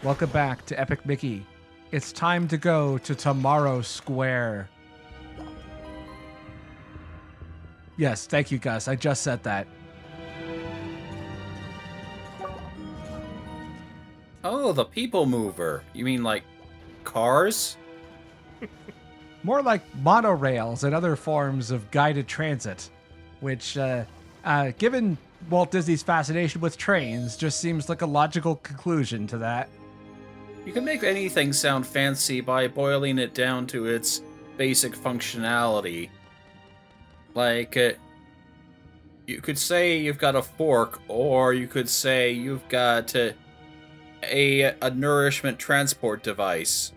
Welcome back to Epic Mickey. It's time to go to Tomorrow Square. Yes, thank you, Gus. I just said that. Oh, the people mover. You mean like cars? More like monorails and other forms of guided transit, which, given Walt Disney's fascination with trains, just seems like a logical conclusion to that. You can make anything sound fancy by boiling it down to its basic functionality. Like, you could say you've got a fork, or you could say you've got a nourishment transport device.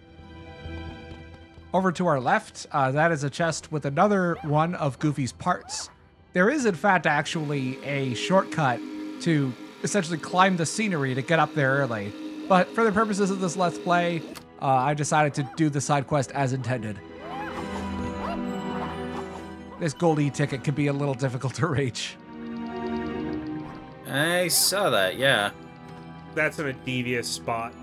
Over to our left, that is a chest with another one of Goofy's parts. There is, in fact, actually a shortcut to essentially climb the scenery to get up there early. But for the purposes of this Let's Play, I decided to do the side quest as intended. This gold e-ticket can be a little difficult to reach. I saw that, yeah. That's in a devious spot.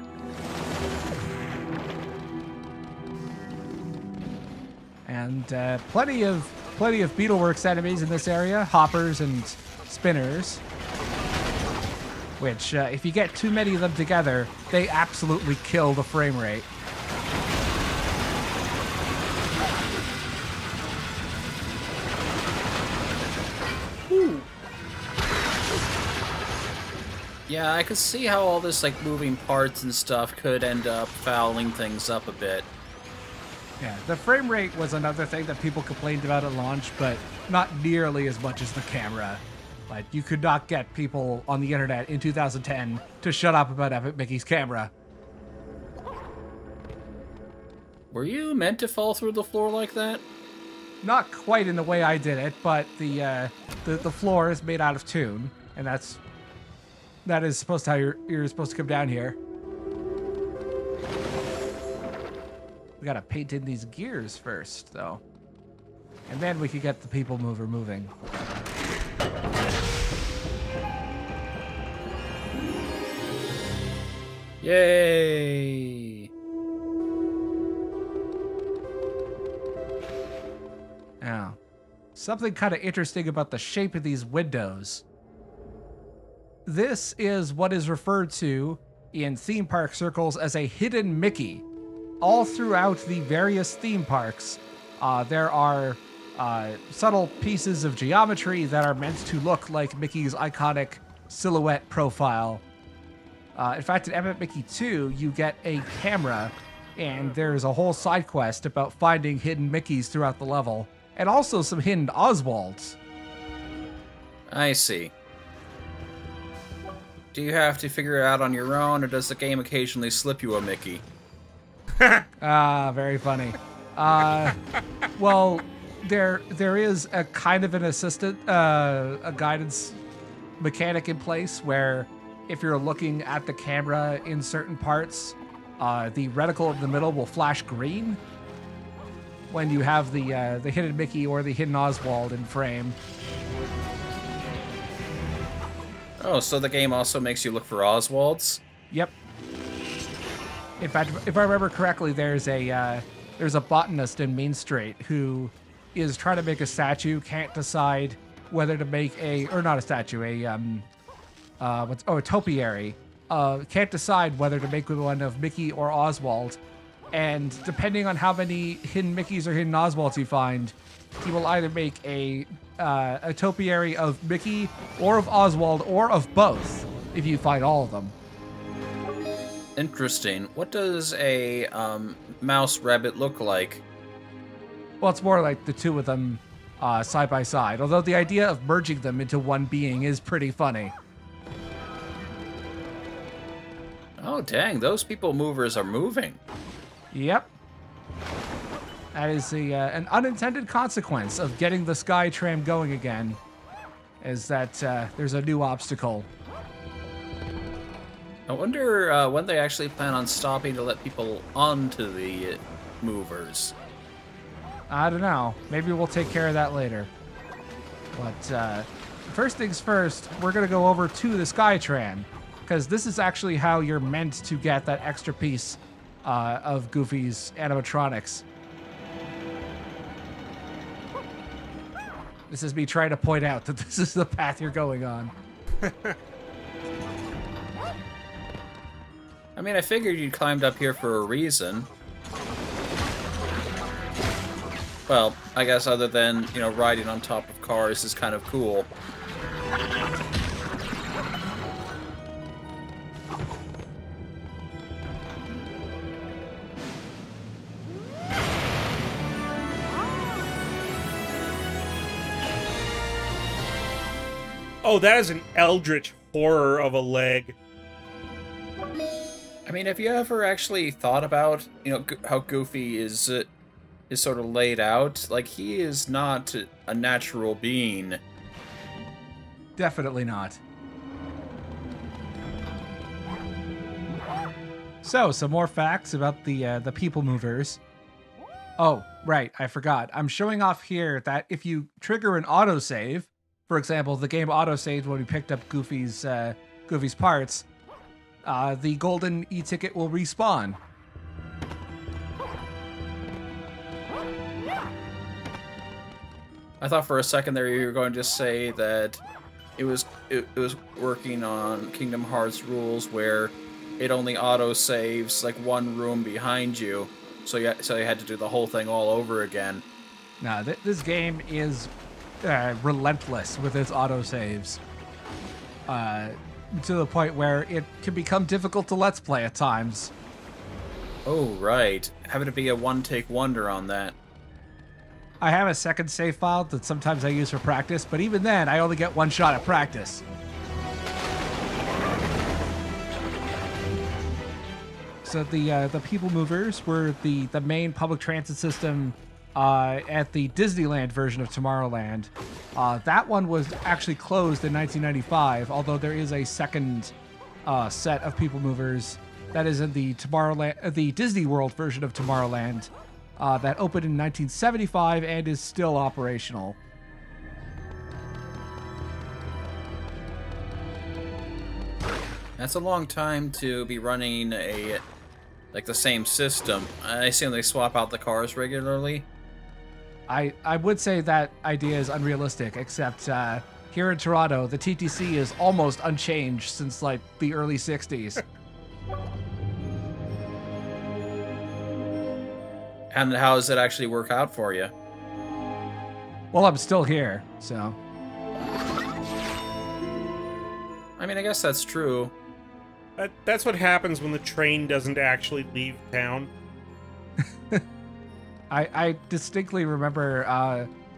And plenty of Beetleworks enemies in this area, hoppers and spinners. Which, if you get too many of them together, they absolutely kill the frame rate. Ooh. Yeah, I could see how all this, like, moving parts and stuff could end up fouling things up a bit. Yeah, the frame rate was another thing that people complained about at launch, but not nearly as much as the camera. But you could not get people on the internet in 2010 to shut up about Epic Mickey's camera. Were you meant to fall through the floor like that? Not quite in the way I did it, but the floor is made out of tune, and that is supposed to how you're supposed to come down here. We gotta paint in these gears first, though, and then we could get the people mover moving. Yay! Now, something kind of interesting about the shape of these windows. This is what is referred to in theme park circles as a hidden Mickey. All throughout the various theme parks, there are subtle pieces of geometry that are meant to look like Mickey's iconic silhouette profile. In fact, in Epic Mickey 2, you get a camera, and there's a whole side quest about finding hidden Mickeys throughout the level, and also some hidden Oswalds. I see. Do you have to figure it out on your own, or does the game occasionally slip you a Mickey? Very funny. Well, there is a kind of an assistant, a guidance mechanic in place where if you're looking at the camera in certain parts, the reticle in the middle will flash green when you have the hidden Mickey or the hidden Oswald in frame. Oh, so the game also makes you look for Oswalds? Yep. In fact, if I remember correctly, there's a botanist in Main Street who is trying to make a statue, can't decide whether to make a topiary. Can't decide whether to make one of Mickey or Oswald, and depending on how many hidden Mickeys or hidden Oswalds you find, he will either make a topiary of Mickey or of Oswald or of both if you find all of them. Interesting. What does a mouse rabbit look like? Well, it's more like the two of them side by side, although the idea of merging them into one being is pretty funny. Oh, dang, those people movers are moving. Yep. That is an unintended consequence of getting the Sky Tram going again, is that there's a new obstacle. I wonder when they actually plan on stopping to let people onto the movers. I don't know. Maybe we'll take care of that later. But first things first, we're going to go over to the Sky Tram. because this is actually how you're meant to get that extra piece of Goofy's animatronics. This is me trying to point out that this is the path you're going on. I mean, I figured you climbed up here for a reason. Well, I guess other than, you know, riding on top of cars is kind of cool. Oh, that is an eldritch horror of a leg. I mean, have you ever actually thought about, you know, how Goofy is sort of laid out? Like, he is not a natural being. Definitely not. So, some more facts about the people movers. Oh, right, I forgot. I'm showing off here that if you trigger an autosave, for example, the game autosaved when we picked up Goofy's parts, the golden e-ticket will respawn. I thought for a second there you were going to say that it was working on Kingdom Hearts rules where it only auto saves like one room behind you, so you had to do the whole thing all over again. Nah, this game is relentless with its autosaves. To the point where it can become difficult to let's play at times. Oh, right. Having to be a one-take wonder on that. I have a second save file that sometimes I use for practice, but even then, I only get one shot at practice. So the People Movers were the main public transit system at the Disneyland version of Tomorrowland. That one was actually closed in 1995, although there is a second set of People Movers that is in the the Disney World version of Tomorrowland that opened in 1975 and is still operational. That's a long time to be running the same system. I assume they swap out the cars regularly. I would say that idea is unrealistic, except here in Toronto, the TTC is almost unchanged since like the early 60s. And how does it actually work out for you? Well, I'm still here, so. I mean, I guess that's true. That's what happens when the train doesn't actually leave town. I distinctly remember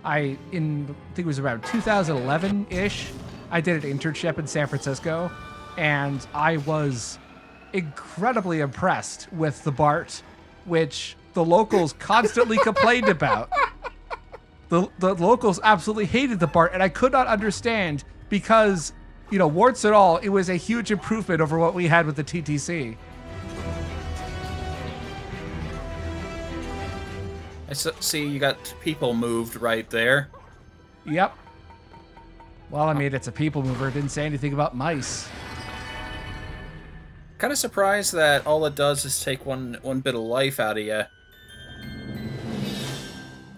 I think it was around 2011-ish, I did an internship in San Francisco, and I was incredibly impressed with the BART, which the locals constantly complained about. The locals absolutely hated the BART, and I could not understand because, you know, warts and all, it was a huge improvement over what we had with the TTC. I see you got people moved right there. Yep. Well, I mean, it's a people mover. It didn't say anything about mice. Kind of surprised that all it does is take one bit of life out of you.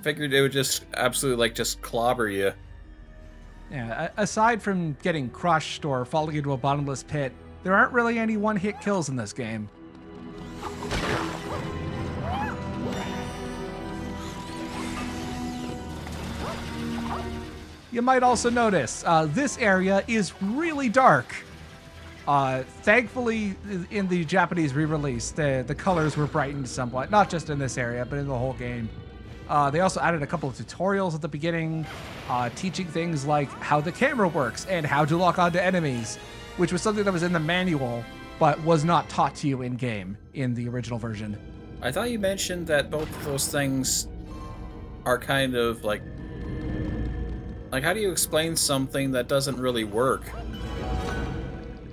Figured it would just absolutely, just clobber you. Yeah, aside from getting crushed or falling into a bottomless pit, there aren't really any one-hit kills in this game. You might also notice this area is really dark. Thankfully, in the Japanese re-release, the colors were brightened somewhat, not just in this area, but in the whole game. They also added a couple of tutorials at the beginning, teaching things like how the camera works and how to lock onto enemies, which was something that was in the manual, but was not taught to you in-game in the original version. I thought you mentioned that both of those things are kind of like how do you explain something that doesn't really work?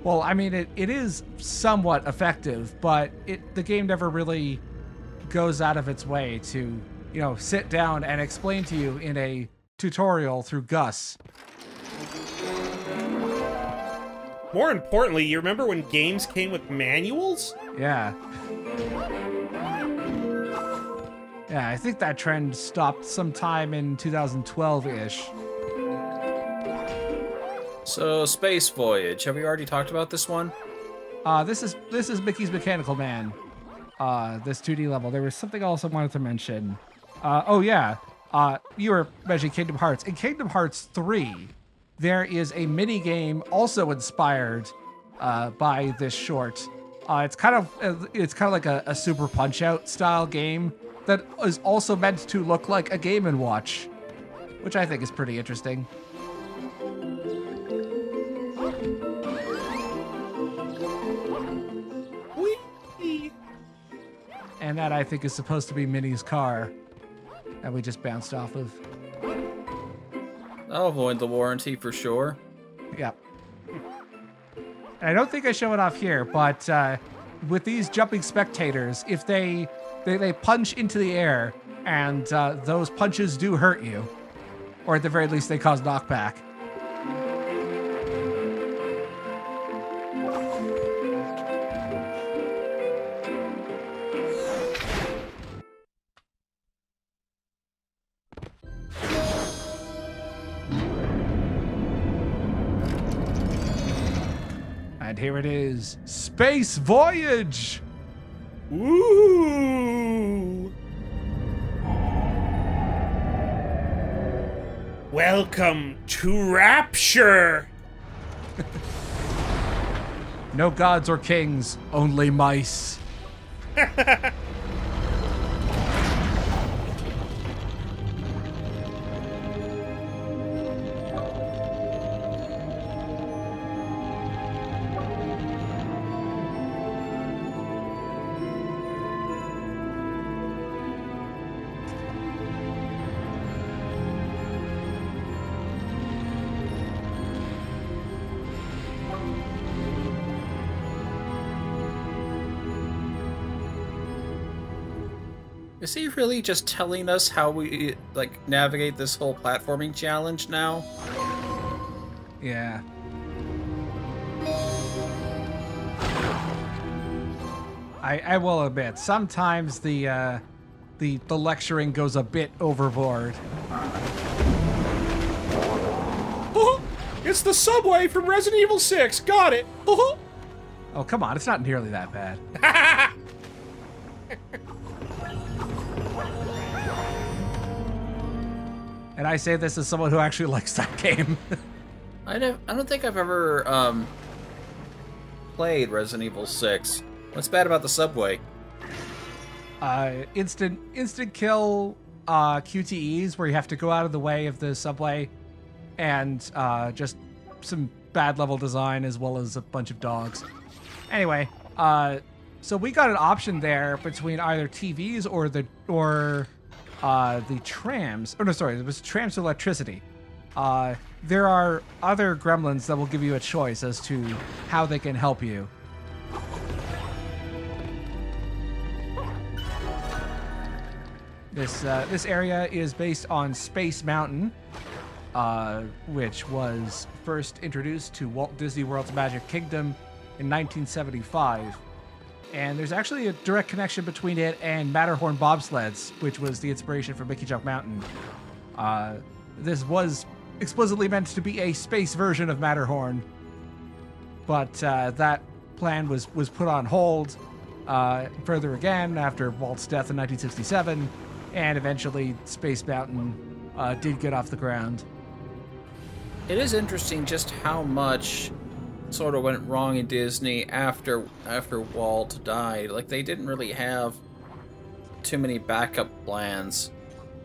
Well, I mean, it is somewhat effective, but the game never really goes out of its way to, you know, sit down and explain to you in a tutorial through Gus. More importantly, you remember when games came with manuals? Yeah. Yeah, I think that trend stopped sometime in 2012-ish. So, Space Voyage. Have we already talked about this one? This is Mickey's Mechanical Man. This 2D level. There was something else I wanted to mention. Oh yeah. You were mentioning Kingdom Hearts. In Kingdom Hearts 3, there is a mini game also inspired by this short. It's kind of like a Super Punch-Out style game that is also meant to look like a Game & Watch, which I think is pretty interesting. Whee! And that, I think, is supposed to be Minnie's car that we just bounced off of. I'll avoid the warranty for sure. Yep. I don't think I show it off here, but with these jumping spectators, if they punch into the air, and those punches do hurt you, or at the very least they cause knockback. And here it is, Space Voyage! Ooh! Welcome to Rapture! No gods or kings, only mice. Is he really just telling us how we, like, navigate this whole platforming challenge now? Yeah. I will admit, sometimes the lecturing goes a bit overboard. Oh, it's the subway from Resident Evil 6. Got it. Oh, come on, it's not nearly that bad. And I say this as someone who actually likes that game. I don't think I've ever played Resident Evil 6. What's bad about the subway? Instant kill QTEs where you have to go out of the way of the subway, and just some bad level design as well as a bunch of dogs. Anyway, so we got an option there between either TVs or the trams. Oh no, sorry, it was trams to electricity. There are other gremlins that will give you a choice as to how they can help you. This area is based on Space Mountain, which was first introduced to Walt Disney World's Magic Kingdom in 1975. And there's actually a direct connection between it and Matterhorn bobsleds, which was the inspiration for Mickey Jump Mountain. This was explicitly meant to be a space version of Matterhorn, but that plan was put on hold further again after Walt's death in 1967, and eventually Space Mountain did get off the ground. It is interesting just how much sort of went wrong in Disney after Walt died. Like, they didn't really have too many backup plans.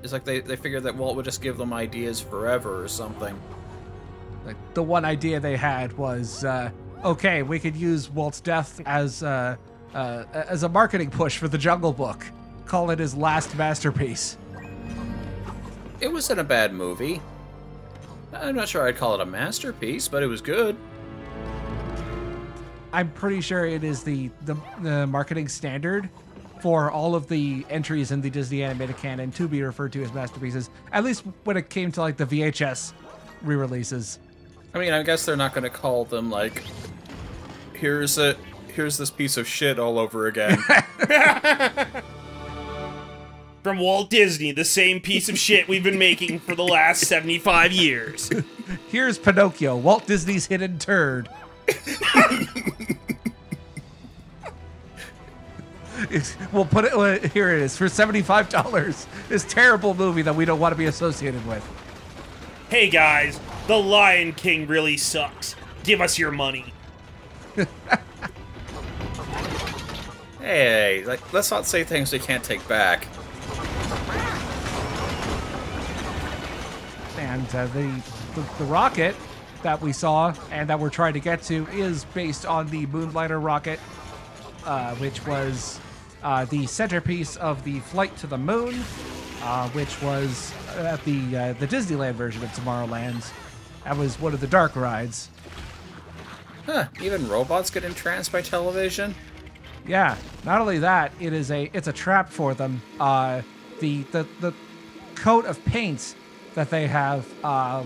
It's like they figured that Walt would just give them ideas forever or something. Like, the one idea they had was, okay, we could use Walt's death as a marketing push for the Jungle Book. Call it his last masterpiece. It wasn't a bad movie. I'm not sure I'd call it a masterpiece, but it was good. I'm pretty sure it is the marketing standard for all of the entries in the Disney animated canon to be referred to as masterpieces, at least when it came to like the VHS re-releases. I mean, I guess they're not going to call them like here's this piece of shit all over again. From Walt Disney, the same piece of shit we've been making for the last 75 years. Here's Pinocchio, Walt Disney's hidden turd. We'll put it, here it is, for $75. This terrible movie that we don't want to be associated with. Hey guys, The Lion King really sucks. Give us your money. Hey, like, let's not say things we can't take back. And the rocket that we saw and that we're trying to get to is based on the Moonlighter rocket, which was the centerpiece of the flight to the moon, which was at the Disneyland version of Tomorrowland. That was one of the dark rides. Huh, even robots get entranced by television? Yeah, not only that, it's a trap for them. The coat of paint that they have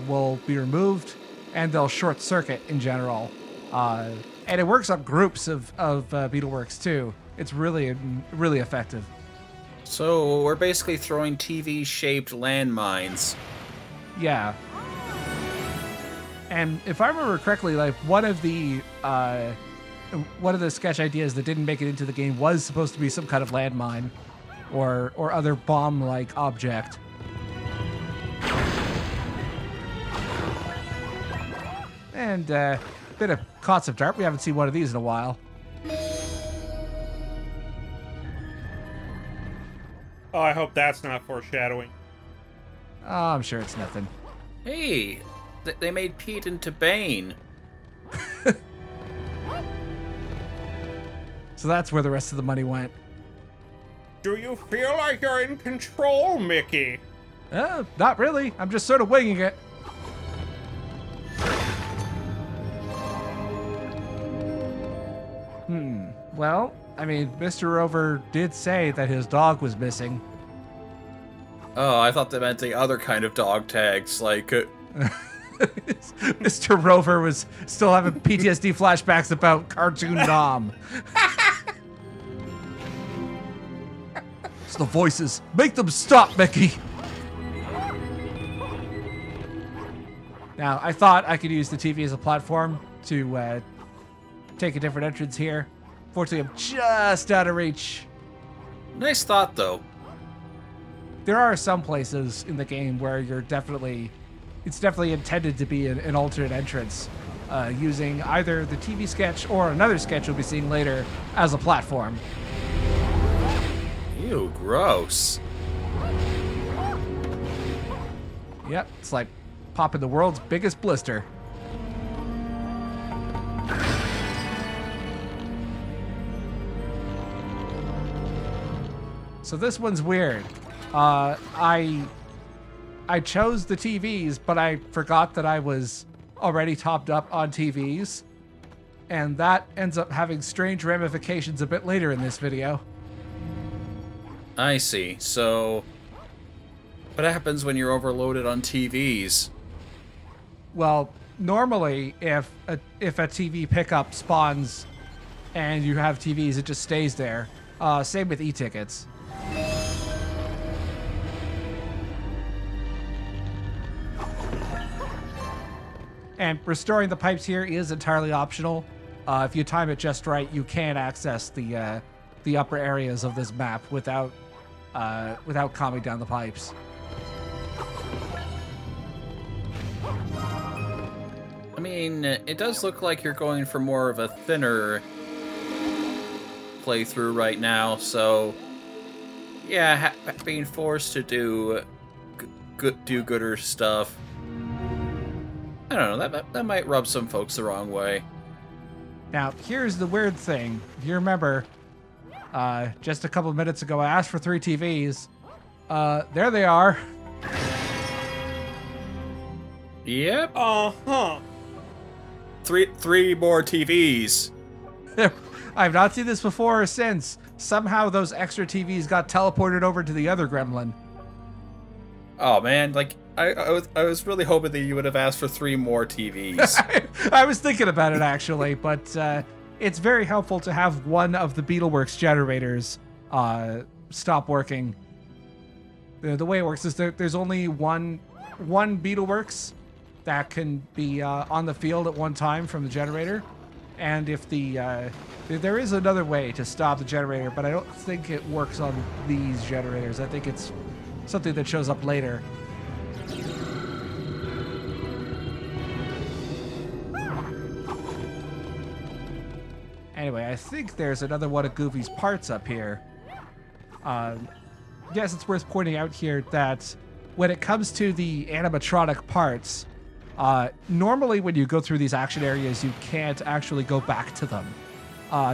will be removed, and they'll short circuit in general. And it works on groups of Beetleworks too. It's really effective. So we're basically throwing TV-shaped landmines. Yeah. And if I remember correctly, like one of the sketch ideas that didn't make it into the game was supposed to be some kind of landmine or other bomb-like object. And a bit of concept art. We haven't seen one of these in a while. Oh, I hope that's not foreshadowing. Oh, I'm sure it's nothing. Hey, they made Pete into Bane. So that's where the rest of the money went. Do you feel like you're in control, Mickey? Not really. I'm just sort of winging it. Well, I mean, Mr. Rover did say that his dog was missing. Oh, I thought they meant the other kind of dog tags, like... Mr. Rover was still having PTSD flashbacks about Cartoon Nom. It's the voices. Make them stop, Mickey. Now, I thought I could use the TV as a platform to take a different entrance here. Fortunately, I'm just out of reach. Nice thought, though. There are some places in the game where it's definitely intended to be an alternate entrance, using either the TV sketch or another sketch we'll be seeing later as a platform. Ew, gross. Yep, it's like popping the world's biggest blister. So this one's weird. I chose the TVs, but I forgot that I was already topped up on TVs. And that ends up having strange ramifications a bit later in this video. I see. So, what happens when you're overloaded on TVs? Well, normally, if a TV pickup spawns and you have TVs, it just stays there. Same with e-tickets. And restoring the pipes here is entirely optional. If you time it just right, you can access the upper areas of this map without calming down the pipes. I mean, it does look like you're going for more of a thinner playthrough right now, so yeah, being forced to do gooder stuff, I don't know, that might rub some folks the wrong way. Now, here's the weird thing. If you remember, just a couple of minutes ago, I asked for 3 TVs. There they are. Yep. Uh-huh. Three more TVs. I've not seen this before or since. Somehow those extra TVs got teleported over to the other gremlin. Oh man, like I was really hoping that you would have asked for 3 more TVs. I was thinking about it actually, but it's very helpful to have one of the Beetleworks generators stop working. The way it works is there's only one Beetleworks that can be on the field at one time from the generator, and if there is another way to stop the generator, but I don't think it works on these generators. I think it's something that shows up later. Anyway, I think there's another one of Goofy's parts up here. Yes, it's worth pointing out here that when it comes to the animatronic parts, normally when you go through these action areas, you can't actually go back to them.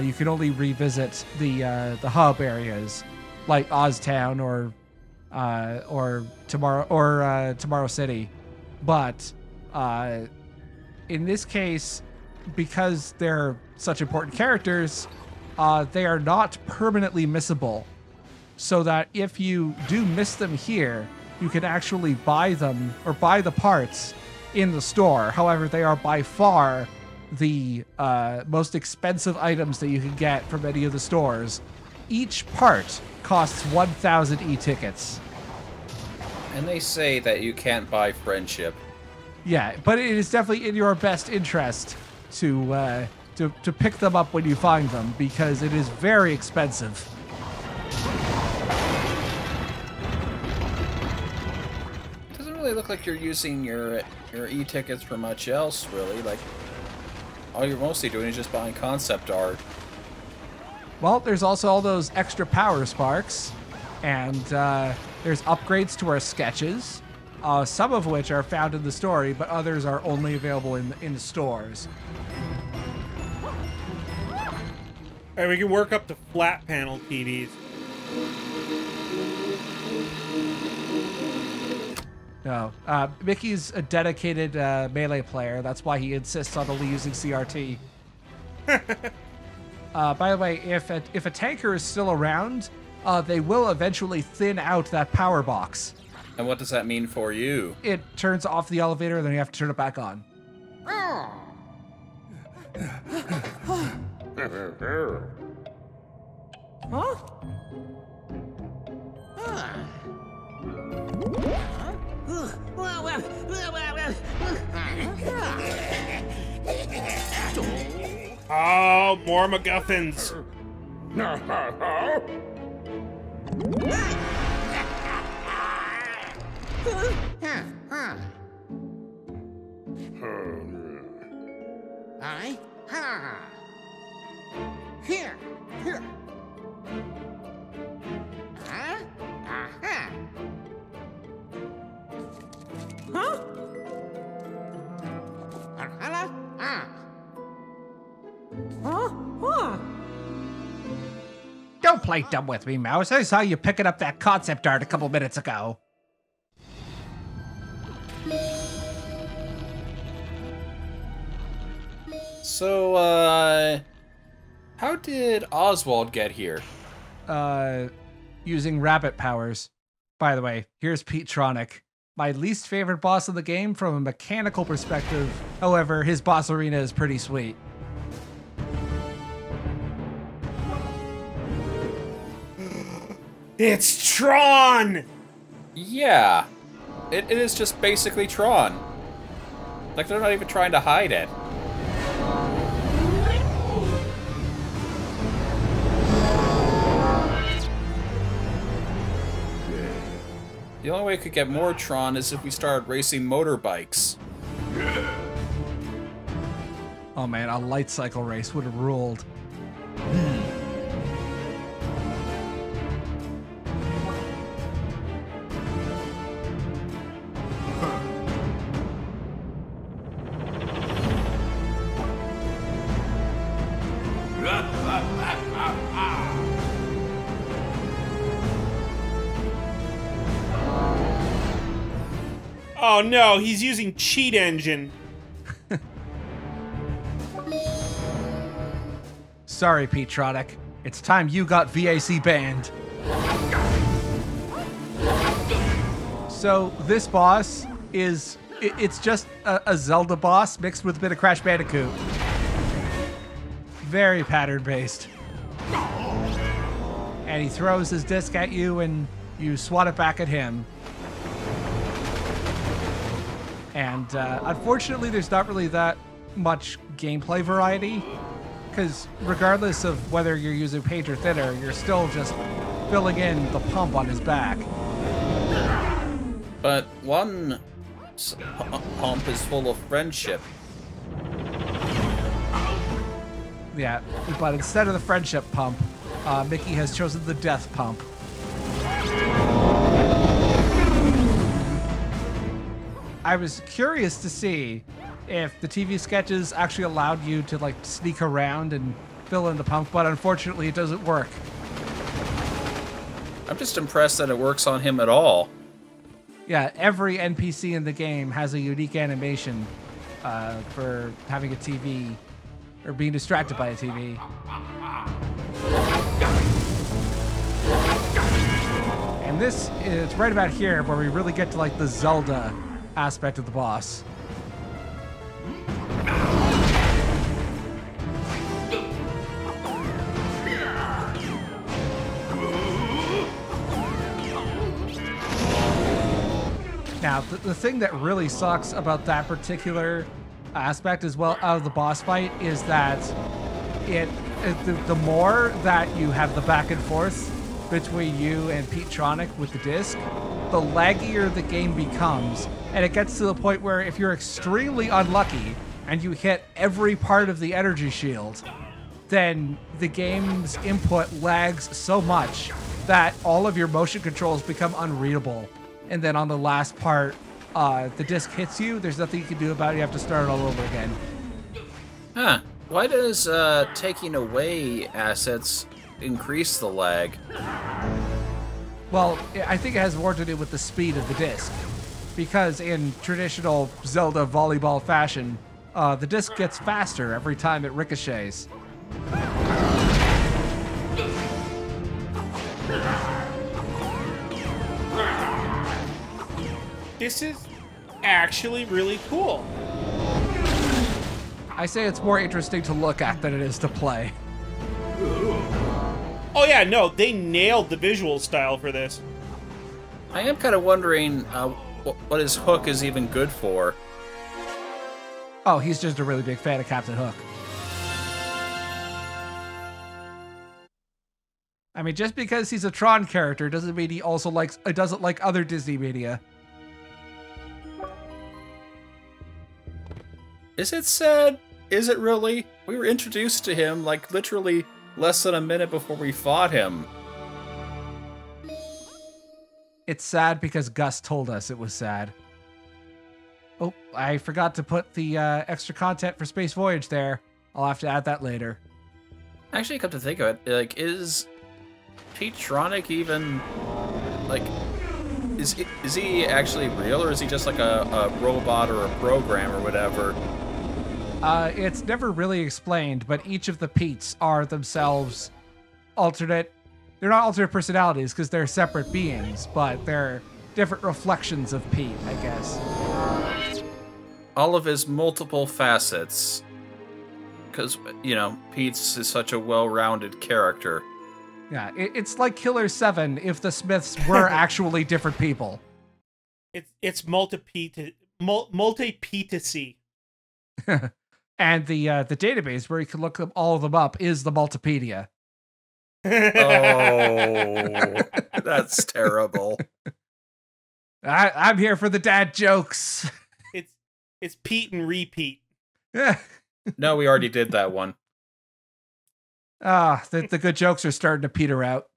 You can only revisit the hub areas, like Oztown or Tomorrow City. But in this case, because they're such important characters, they are not permanently missable. So that if you do miss them here, you can actually buy them or buy the parts in the store. However, they are by far the most expensive items that you can get from any of the stores. Each part costs 1,000 e-tickets. And they say that you can't buy friendship. Yeah, but it is definitely in your best interest to pick them up when you find them, because it is very expensive. Doesn't really look like you're using your e-tickets for much else, really. Like, all you're mostly doing is just buying concept art. Well, there's also all those extra power sparks, and there's upgrades to our sketches, some of which are found in the story, but others are only available in the stores. Alright, we can work up to flat panel TVs. No, Mickey's a dedicated Melee player. That's why he insists on only using CRT. By the way, if a tanker is still around, they will eventually thin out that power box. And what does that mean for you? It turns off the elevator, then you have to turn it back on. Huh? Oh, more MacGuffins. Here. Huh? Huh? Huh? Don't play dumb with me, Mouse. I saw you picking up that concept art a couple minutes ago. So, how did Oswald get here? Using rabbit powers. By the way, here's Pete-tronic. My least favorite boss in the game from a mechanical perspective. However, his boss arena is pretty sweet. It's Tron! Yeah. It is just basically Tron. Like, they're not even trying to hide it. The only way we could get more Tron is if we started racing motorbikes. Oh man, a light cycle race would have ruled. Oh no, he's using Cheat Engine. Sorry, Pete-tronic. It's time you got VAC banned. So this boss is, it's just a Zelda boss mixed with a bit of Crash Bandicoot. very pattern-based. And he throws his disc at you, and you swat it back at him. And unfortunately, there's not really that much gameplay variety, because regardless of whether you're using paint or thinner, you're still just filling in the pump on his back. But one pump is full of friendship. Yeah, but instead of the friendship pump, Mickey has chosen the death pump. I was curious to see if the TV sketches actually allowed you to like sneak around and fill in the pump, but unfortunately it doesn't work. I'm just impressed that it works on him at all. Yeah, every NPC in the game has a unique animation for having a TV or being distracted by a TV. And this is right about here where we really get to like the Zelda aspect of the boss. Now, the thing that really sucks about that particular aspect as well of the boss fight is that the more that you have the back and forth between you and Pete-tronic with the disc, the laggier the game becomes. And it gets to the point where if you're extremely unlucky and you hit every part of the energy shield, then the game's input lags so much that all of your motion controls become unreadable. And then on the last part, the disc hits you. There's nothing you can do about it. You have to start all over again. Huh. Why does taking away assets increase the lag? Well, I think it has more to do with the speed of the disc. Because in traditional Zelda volleyball fashion, the disc gets faster every time it ricochets. This is actually really cool. I say it's more interesting to look at than it is to play. Oh yeah, no, they nailed the visual style for this. I am kind of wondering what his hook is even good for. Oh, he's just a really big fan of Captain Hook. I mean, just because he's a Tron character doesn't mean he also doesn't like other Disney media. Is it sad? Is it really? We were introduced to him like literally less than a minute before we fought him. It's sad because Gus told us it was sad. Oh, I forgot to put the extra content for Space Voyage there. I'll have to add that later. Actually, come to think of it, like, is Pete-tronic even, like, is he actually real, or is he just like a robot or a program or whatever? It's never really explained, but each of the Petes are themselves alternate. They're not alternate personalities because they're separate beings, but they're different reflections of Pete, I guess. All of his multiple facets. Because, you know, Pete's is such a well-rounded character. Yeah, it's like Killer 7 if the Smiths were actually different people. It's multi-Petacy. And the database where you can look all of them up is the Multipedia. Oh, that's terrible. I'm here for the dad jokes. It's Pete and repeat. No, we already did that one. The good jokes are starting to peter out.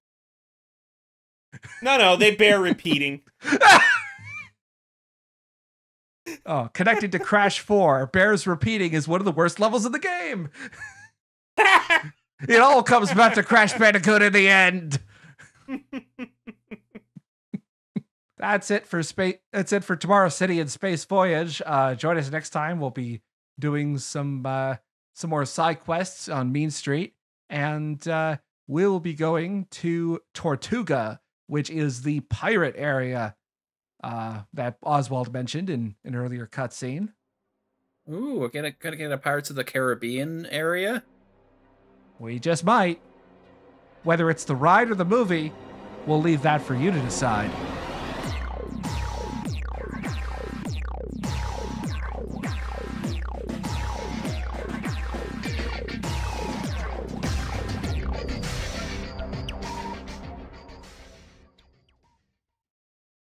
No, they bear repeating. Oh, connected to Crash 4, bears repeating is one of the worst levels of the game. It all comes back to Crash Bandicoot in the end. That's it for Tomorrow City and Space Voyage. Join us next time. We'll be doing some more side quests on Mean Street, and we'll be going to Tortuga, which is the pirate area that Oswald mentioned in an earlier cutscene. Ooh, we're gonna get a Pirates of the Caribbean area? We just might. Whether it's the ride or the movie, we'll leave that for you to decide.